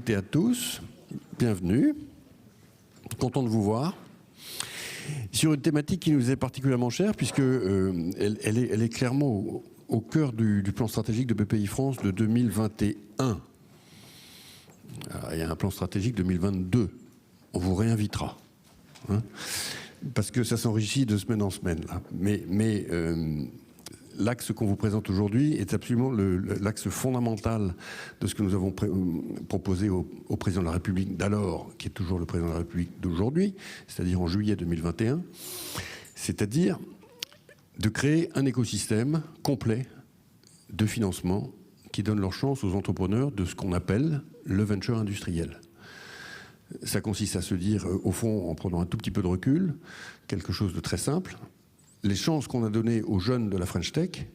toutes et à tous, bienvenue, content de vous voir. Sur une thématique qui nous est particulièrement chère, puisque elle est clairement au cœur du plan stratégique de BPI France de 2021. Alors, il y a un plan stratégique 2022, on vous réinvitera, hein, parce que ça s'enrichit de semaine en semaine. Là. Mais l'axe qu'on vous présente aujourd'hui est absolument l'axe fondamental de ce que nous avons proposé au président de la République d'alors, qui est toujours le président de la République d'aujourd'hui, c'est-à-dire en juillet 2021, c'est-à-dire de créer un écosystème complet de financement qui donne leur chance aux entrepreneurs de ce qu'on appelle le venture industriel. Ça consiste à se dire, au fond, en prenant un tout petit peu de recul, quelque chose de très simple. Les chances qu'on a données aux jeunes de la French Tech,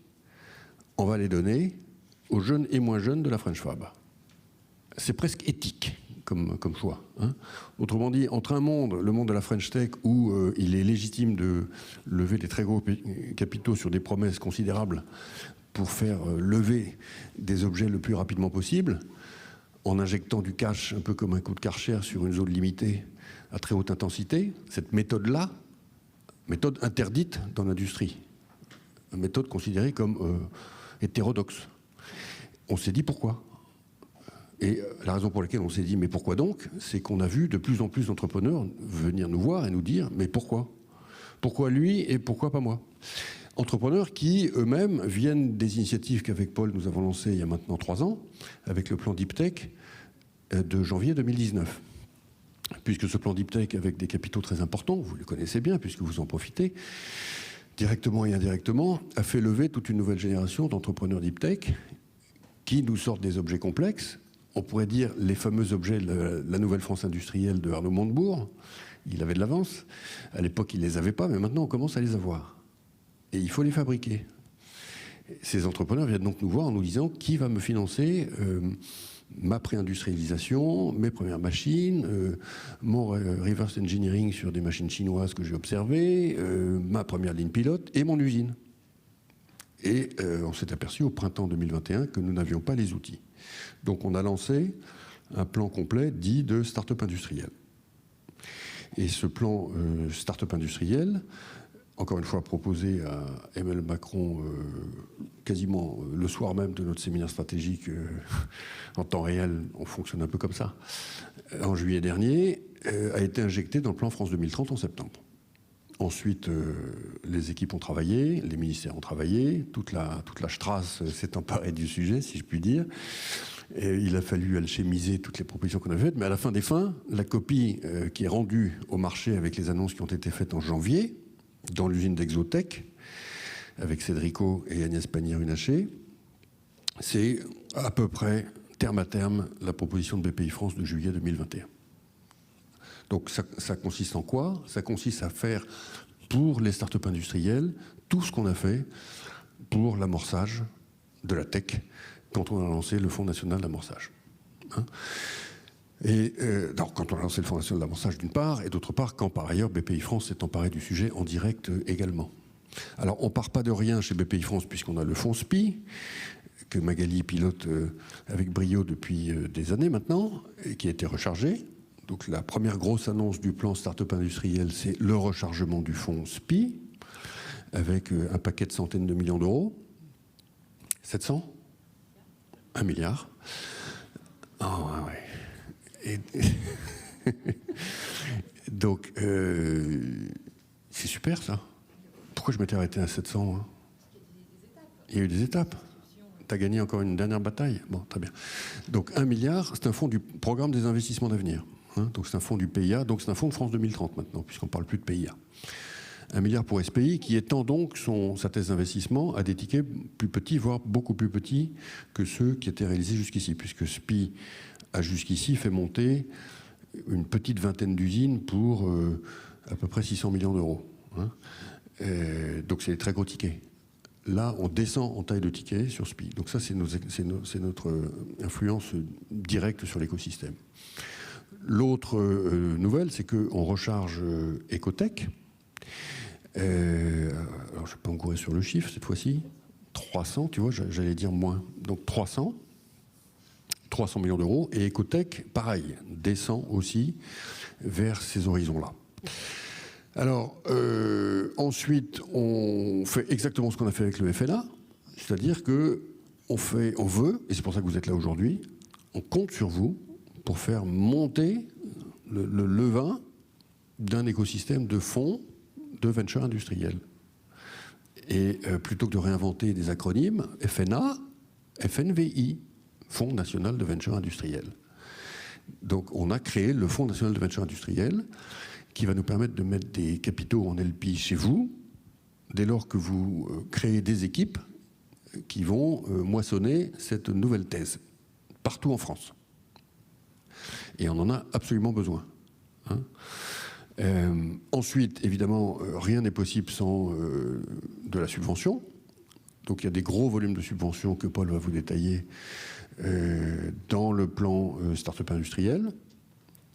on va les donner aux jeunes et moins jeunes de la French Fab. C'est presque éthique comme choix. Hein. Autrement dit, entre le monde de la French Tech, où il est légitime de lever des très gros capitaux sur des promesses considérables pour faire lever des objets le plus rapidement possible, en injectant du cash un peu comme un coup de Karcher sur une zone limitée à très haute intensité, cette méthode-là, méthode interdite dans l'industrie, une méthode considérée comme hétérodoxe. On s'est dit pourquoi. Et la raison pour laquelle on s'est dit mais pourquoi donc, c'est qu'on a vu de plus en plus d'entrepreneurs venir nous voir et nous dire mais pourquoi ? Pourquoi lui et pourquoi pas moi ? Entrepreneurs qui eux-mêmes viennent des initiatives qu'avec Paul nous avons lancées il y a maintenant 3 ans, avec le plan Deep Tech de janvier 2019. Puisque ce plan Deep Tech, avec des capitaux très importants, vous le connaissez bien, puisque vous en profitez, directement et indirectement, a fait lever toute une nouvelle génération d'entrepreneurs Deep Tech qui nous sortent des objets complexes. On pourrait dire les fameux objets de la nouvelle France industrielle de Arnaud Montebourg. Il avait de l'avance. À l'époque, il ne les avait pas, mais maintenant, on commence à les avoir. Et il faut les fabriquer. Ces entrepreneurs viennent donc nous voir en nous disant qui va me financer ma pré-industrialisation, mes premières machines, mon reverse engineering sur des machines chinoises que j'ai observées, ma première ligne pilote et mon usine. Et on s'est aperçu au printemps 2021 que nous n'avions pas les outils. Donc on a lancé un plan complet dit de start-up industriel. Et ce plan start-up industriel, encore une fois proposé à Emmanuel Macron quasiment le soir même de notre séminaire stratégique en temps réel, on fonctionne un peu comme ça, en juillet dernier, a été injecté dans le plan France 2030 en septembre. Ensuite, les équipes ont travaillé, les ministères ont travaillé, toute la Strasse s'est emparée du sujet, si je puis dire. Et il a fallu alchimiser toutes les propositions qu'on avait faites, mais à la fin des fins, la copie qui est rendue au marché avec les annonces qui ont été faites en janvier, dans l'usine d'Exotech, avec Cédrico et Agnès Pannier-Runacher, c'est à peu près, terme à terme, la proposition de BPI France de juillet 2021. Donc ça consiste en quoi ? Ça consiste à faire pour les start-up industrielles tout ce qu'on a fait pour l'amorçage de la tech quand on a lancé le Fonds national d'amorçage. Hein ? Et donc, quand on a lancé le Fonds national d'amorçage d'une part, et d'autre part, quand par ailleurs BPI France s'est emparé du sujet en direct également. Alors on ne part pas de rien chez BPI France puisqu'on a le fonds SPI, que Magali pilote avec brio depuis des années maintenant, et qui a été rechargé. Donc la première grosse annonce du plan Start-up industriel, c'est le rechargement du fonds SPI, avec un paquet de centaines de millions d'euros. 700 ? 1 milliard. Oh, ouais. Donc, c'est super ça. Pourquoi je m'étais arrêté à 700 hein ? Il y a eu des étapes. Tu as gagné encore une dernière bataille. Bon, très bien. Donc 1 milliard, c'est un fonds du programme des investissements d'avenir. Hein, donc c'est un fonds du PIA, donc c'est un fonds de France 2030 maintenant, puisqu'on ne parle plus de PIA. 1 milliard pour SPI, qui étend donc sa thèse d'investissement à des tickets plus petits, voire beaucoup plus petits que ceux qui étaient réalisés jusqu'ici, puisque SPI a jusqu'ici fait monter une petite vingtaine d'usines pour à peu près 600 millions d'euros. Hein. Donc c'est des très gros tickets. Là, on descend en taille de tickets sur SPI. Donc ça, c'est notre influence directe sur l'écosystème. L'autre nouvelle, c'est qu'on recharge Ecotech. Alors, je ne vais pas me courir sur le chiffre cette fois-ci. 300, tu vois, j'allais dire moins. Donc 300. 300 millions d'euros. Et Ecotech, pareil, descend aussi vers ces horizons-là. Alors, ensuite, on fait exactement ce qu'on a fait avec le FNA, c'est-à-dire qu'on veut, et c'est pour ça que vous êtes là aujourd'hui, on compte sur vous pour faire monter le levain d'un écosystème de fonds de venture industriel. Et plutôt que de réinventer des acronymes, FNA, FNVI, Fonds national de venture industriel. Donc on a créé le Fonds national de venture industriel qui va nous permettre de mettre des capitaux en LP chez vous, dès lors que vous créez des équipes qui vont moissonner cette nouvelle thèse, partout en France. Et on en a absolument besoin. Hein. Ensuite, évidemment, rien n'est possible sans de la subvention. Donc il y a des gros volumes de subventions que Paul va vous détailler dans le plan start-up industriel,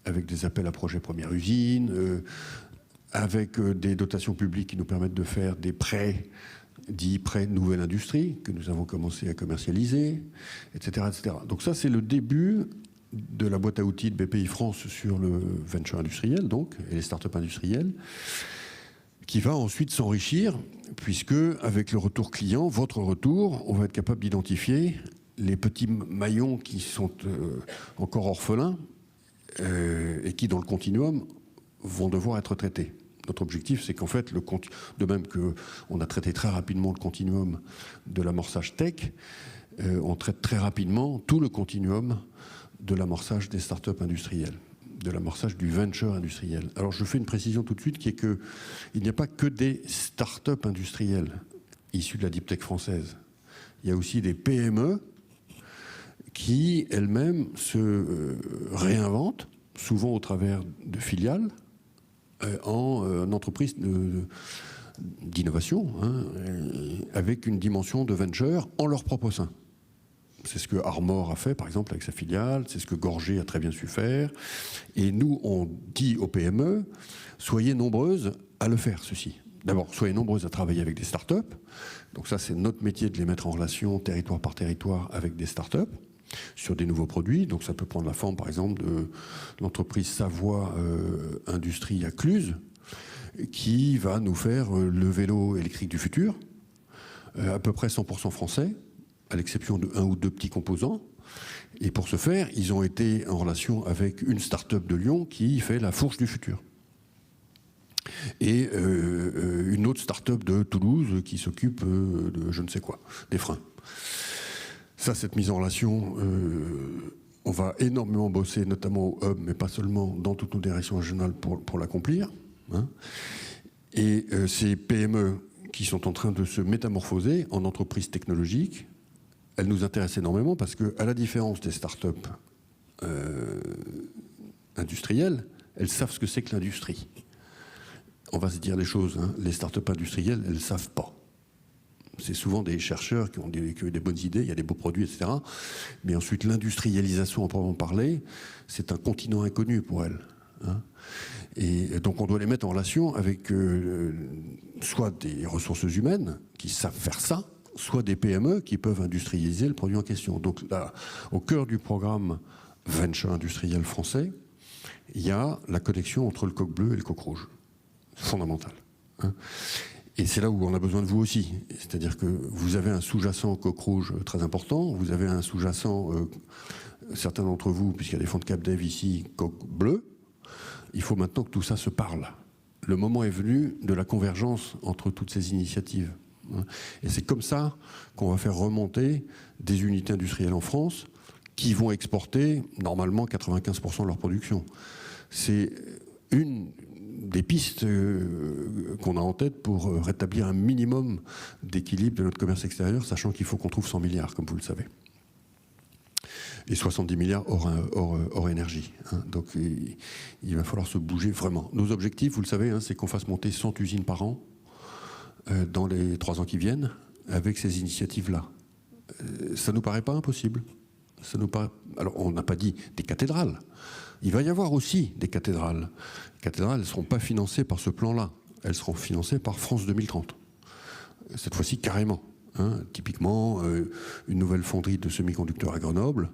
avec des appels à projets première usine, avec des dotations publiques qui nous permettent de faire des prêts, dits prêts nouvelle industrie, que nous avons commencé à commercialiser, etc. etc. Donc ça, c'est le début de la boîte à outils de BPI France sur le venture industriel, donc, et les start-up industriels, qui va ensuite s'enrichir, puisque avec le retour client, votre retour, on va être capable d'identifier les petits maillons qui sont encore orphelins et qui, dans le continuum, vont devoir être traités. Notre objectif, c'est qu'en fait, de même qu'on a traité très rapidement le continuum de l'amorçage tech, on traite très rapidement tout le continuum de l'amorçage des startups industrielles, de l'amorçage du venture industriel. Alors je fais une précision tout de suite qui est qu'il n'y a pas que des startups industrielles issues de la deep tech française. Il y a aussi des PME qui elles-mêmes se réinventent, souvent au travers de filiales, en entreprises d'innovation, hein, avec une dimension de venture en leur propre sein. C'est ce que Armor a fait, par exemple, avec sa filiale, c'est ce que Gorgé a très bien su faire. Et nous, on dit aux PME, soyez nombreuses à le faire, ceci. D'abord, soyez nombreuses à travailler avec des startups. Donc ça, c'est notre métier de les mettre en relation, territoire par territoire, avec des startups, sur des nouveaux produits. Donc ça peut prendre la forme, par exemple, de l'entreprise Savoie Industrie à Cluse, qui va nous faire le vélo électrique du futur, à peu près 100% français, à l'exception de 1 ou 2 petits composants. Et pour ce faire, ils ont été en relation avec une start-up de Lyon qui fait la fourche du futur. Et une autre start-up de Toulouse qui s'occupe de je ne sais quoi, des freins. Ça, cette mise en relation, on va énormément bosser, notamment au hub, mais pas seulement, dans toutes nos directions régionales pour l'accomplir. Hein. Et ces PME qui sont en train de se métamorphoser en entreprises technologiques, elles nous intéressent énormément parce qu'à la différence des startups industrielles, elles savent ce que c'est que l'industrie. On va se dire les choses, hein. Les startups industrielles, elles ne savent pas. C'est souvent des chercheurs qui ont des bonnes idées, il y a des beaux produits, etc. Mais ensuite, l'industrialisation, en proprement parler, c'est un continent inconnu pour elles. Hein. Et donc, on doit les mettre en relation avec soit des ressources humaines qui savent faire ça, soit des PME qui peuvent industrialiser le produit en question. Donc là, au cœur du programme Venture industriel français, il y a la connexion entre le coq bleu et le coq rouge. Fondamental. Hein. Et c'est là où on a besoin de vous aussi. C'est-à-dire que vous avez un sous-jacent coq rouge très important, vous avez un sous-jacent, certains d'entre vous, puisqu'il y a des fonds de CapDev ici, coq bleu. Il faut maintenant que tout ça se parle. Le moment est venu de la convergence entre toutes ces initiatives. Et c'est comme ça qu'on va faire remonter des unités industrielles en France qui vont exporter normalement 95% de leur production. C'est une des pistes qu'on a en tête pour rétablir un minimum d'équilibre de notre commerce extérieur, sachant qu'il faut qu'on trouve 100 milliards, comme vous le savez. Et 70 milliards hors énergie. Hein. Donc il va falloir se bouger vraiment. Nos objectifs, vous le savez, hein, c'est qu'on fasse monter 100 usines par an dans les 3 ans qui viennent, avec ces initiatives-là. Ça ne nous paraît pas impossible. Ça nous paraît... Alors, on n'a pas dit des cathédrales. Il va y avoir aussi des cathédrales. Les cathédrales, elles ne seront pas financées par ce plan-là. Elles seront financées par France 2030. Cette fois-ci, carrément. Hein. Typiquement, une nouvelle fonderie de semi-conducteurs à Grenoble,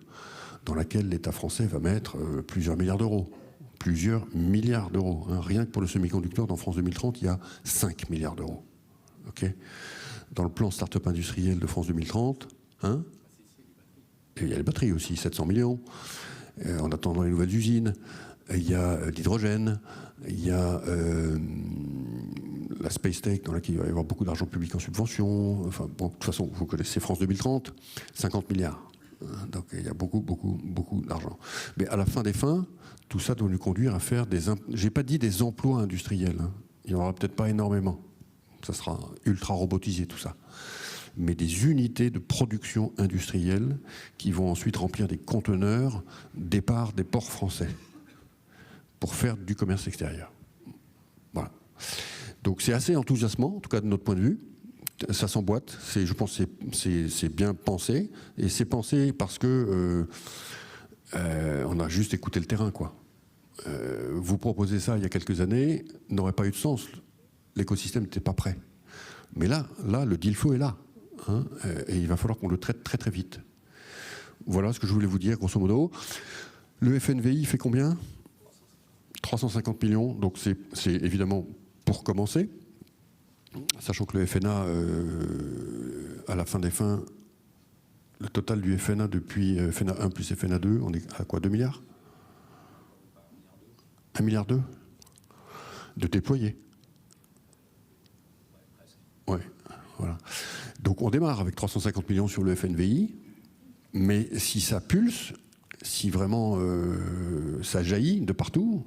dans laquelle l'État français va mettre plusieurs milliards d'euros. Plusieurs milliards d'euros. Hein. Rien que pour le semi-conducteur, dans France 2030, il y a 5 milliards d'euros. Okay, dans le plan start-up industriel de France 2030, hein, et il y a les batteries aussi, 700 millions. En attendant les nouvelles usines, il y a l'hydrogène, il y a la Space Tech, dans laquelle il va y avoir beaucoup d'argent public en subvention. Enfin, bon, de toute façon, vous connaissez France 2030, 50 milliards. Donc il y a beaucoup d'argent. Mais à la fin des fins, tout ça doit nous conduire à faire des... J'ai pas dit des emplois industriels. Hein. Il n'y en aura peut-être pas énormément. Ça sera ultra robotisé tout ça. Mais des unités de production industrielle qui vont ensuite remplir des conteneurs départ des ports français pour faire du commerce extérieur. Voilà. Donc c'est assez enthousiasmant, en tout cas de notre point de vue. Ça s'emboîte, je pense que c'est bien pensé, et c'est pensé parce que on a juste écouté le terrain, quoi. Vous proposez ça il y a quelques années, n'aurait pas eu de sens. L'écosystème n'était pas prêt. Mais là, le deal flow est là, hein, et il va falloir qu'on le traite très très vite. Voilà ce que je voulais vous dire, grosso modo. Le FNVI fait combien ? 350 millions, donc c'est évidemment pour commencer. Sachant que le FNA, à la fin des fins, le total du FNA depuis FNA 1 plus FNA 2, on est à quoi, 2 milliards ? 1,2 milliard de déployés. Ouais, voilà. Donc on démarre avec 350 millions sur le FNVI, mais si ça pulse, si vraiment ça jaillit de partout,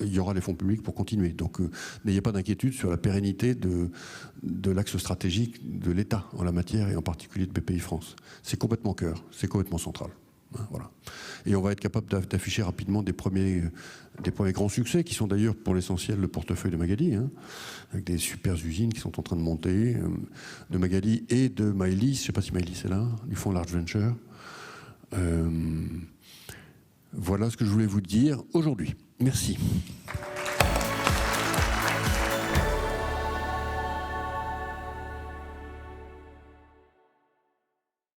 il y aura les fonds publics pour continuer. Donc n'ayez pas d'inquiétude sur la pérennité de l'axe stratégique de l'État en la matière, et en particulier de BPI France. C'est complètement cœur, c'est complètement central. Hein, voilà. Et on va être capable d'afficher rapidement des premiers grands succès, qui sont d'ailleurs pour l'essentiel le portefeuille de Magali, hein, avec des super usines qui sont en train de monter, de Magali et de Maëlys, je ne sais pas si Maëlys est là, du fonds Large Venture. Voilà ce que je voulais vous dire aujourd'hui. Merci.